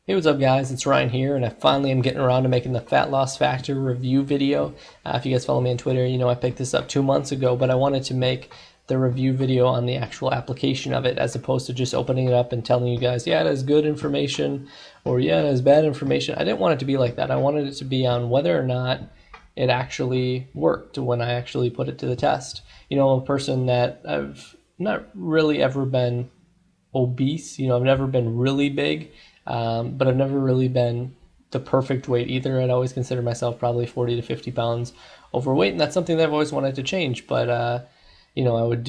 Hey, what's up guys, it's Ryan here, and I finally am getting around to making the Fat Loss Factor review video. If you guys follow me on Twitter, you know I picked this up 2 months ago, but I wanted to make the review video on the actual application of it as opposed to just opening it up and telling you guys, yeah, it has good information, or yeah, it has bad information. I didn't want it to be like that. I wanted it to be on whether or not it actually worked when I actually put it to the test. You know, I'm a person that I've not really ever been obese. You know, I've never been really big, but I've never really been the perfect weight either. I'd always consider myself probably 40 to 50 pounds overweight, and that's something that I've always wanted to change. But you know, I would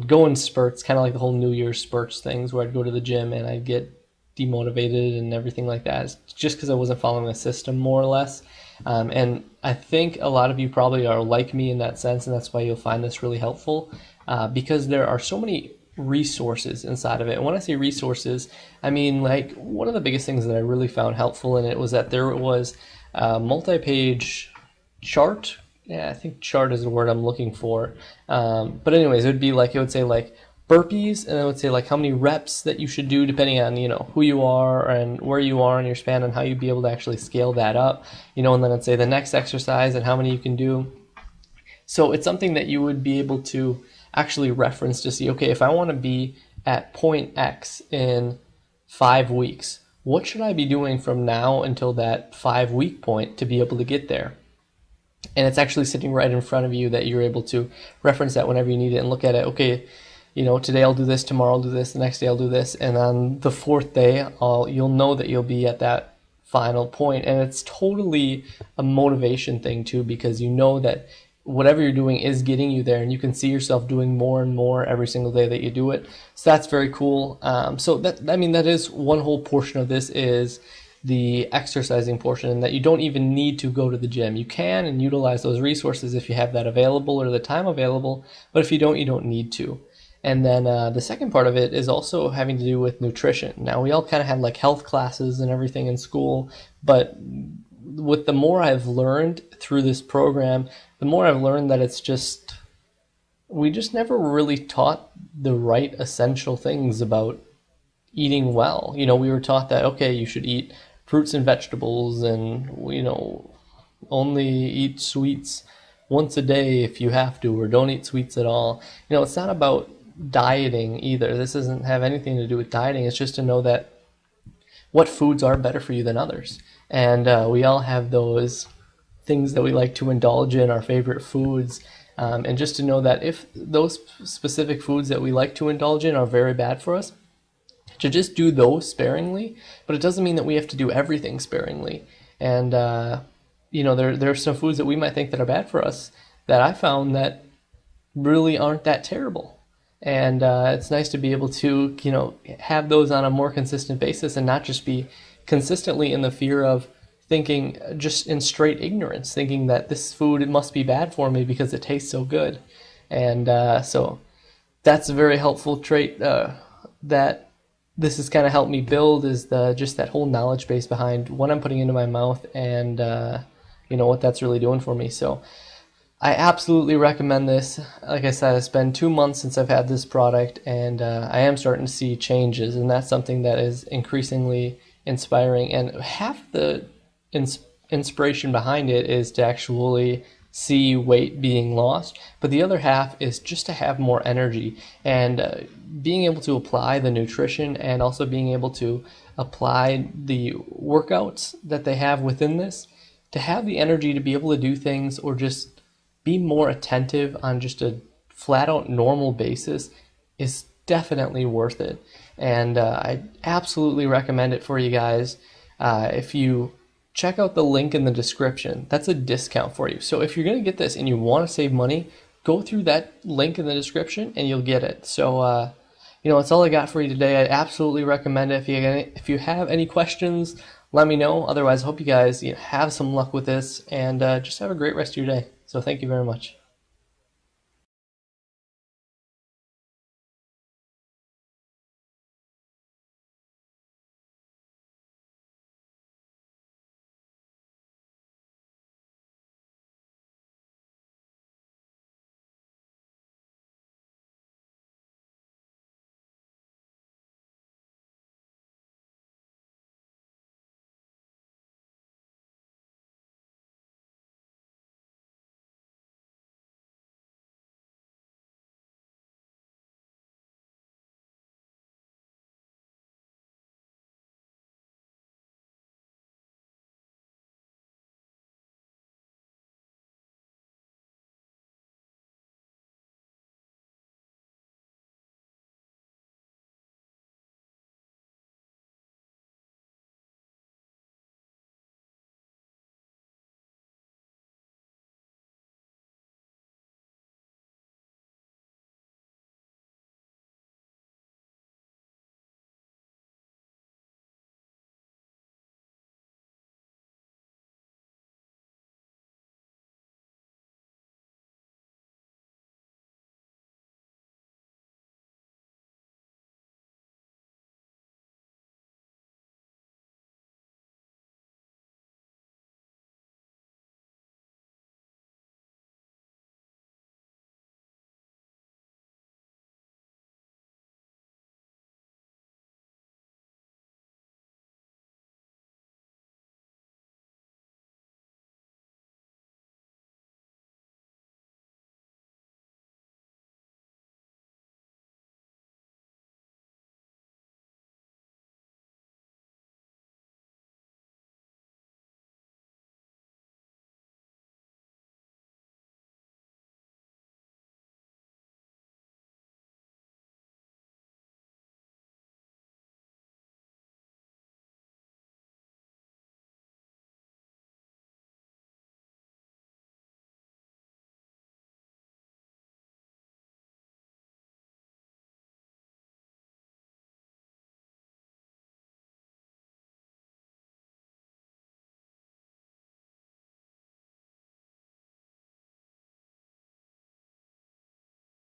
go in spurts, kind of like the whole New Year's spurts things, where I'd go to the gym and I'd get demotivated and everything like that. It's just because I wasn't following the system, more or less. And I think a lot of you probably are like me in that sense, and that's why you'll find this really helpful, because there are so many resources inside of it. And when I say resources, I mean, like, one of the biggest things that I really found helpful in it was that there was a multi-page chart. Yeah, I think chart is the word I'm looking for. But anyways, it would say like burpees, and it would say like how many reps that you should do depending on, you know, who you are and where you are in your span and how you'd be able to actually scale that up, you know, and then it'd say the next exercise and how many you can do. So it's something that you would be able to actually reference to see, okay, if I want to be at point X in 5 weeks, what should I be doing from now until that 5 week point to be able to get there? And it's actually sitting right in front of you that you're able to reference that whenever you need it and look at it. Okay, you know, today I'll do this, tomorrow I'll do this, the next day I'll do this, and on the 4th day, you'll know that you'll be at that final point. And it's totally a motivation thing too, because you know that whatever you're doing is getting you there, and you can see yourself doing more and more every single day that you do it. So that's very cool. So that is one whole portion of this, is the exercising portion, and that you don't even need to go to the gym. You can and utilize those resources if you have that available or the time available, but if you don't need to. And then the second part of it is also having to do with nutrition. Now, we all kind of had like health classes and everything in school, but with the more I've learned through this program, the more I've learned that we just never really taught the right essential things about eating well. You know, we were taught that, okay, you should eat fruits and vegetables, and, you know, only eat sweets once a day if you have to, or don't eat sweets at all. You know, it's not about dieting either. This doesn't have anything to do with dieting. It's just to know that what foods are better for you than others. And we all have those things that we like to indulge in, our favorite foods. And just to know that if those specific foods that we like to indulge in are very bad for us, to just do those sparingly. But it doesn't mean that we have to do everything sparingly. And you know, there are some foods that we might think that are bad for us that I found that really aren't that terrible. And it's nice to be able to, you know, have those on a more consistent basis, and not just be consistently in the fear of thinking, just in straight ignorance, thinking that this food, it must be bad for me because it tastes so good. And so that's a very helpful trait that this has kind of helped me build, is just that whole knowledge base behind what I'm putting into my mouth, and you know, what that's really doing for me. So I absolutely recommend this. Like I said, it's been 2 months since I've had this product, and I am starting to see changes, and that's something that is increasingly inspiring. And half the inspiration behind it is to actually see weight being lost, but the other half is just to have more energy, and being able to apply the nutrition, and also being able to apply the workouts that they have within this, to have the energy to be able to do things, or just be more attentive on just a flat out normal basis, is definitely worth it. And I absolutely recommend it for you guys. If you check out the link in the description, that's a discount for you. So if you're going to get this and you want to save money, go through that link in the description and you'll get it. So you know, that's all I got for you today. I absolutely recommend it. If you have any questions, let me know. Otherwise, I hope you guys have some luck with this, and just have a great rest of your day. So thank you very much.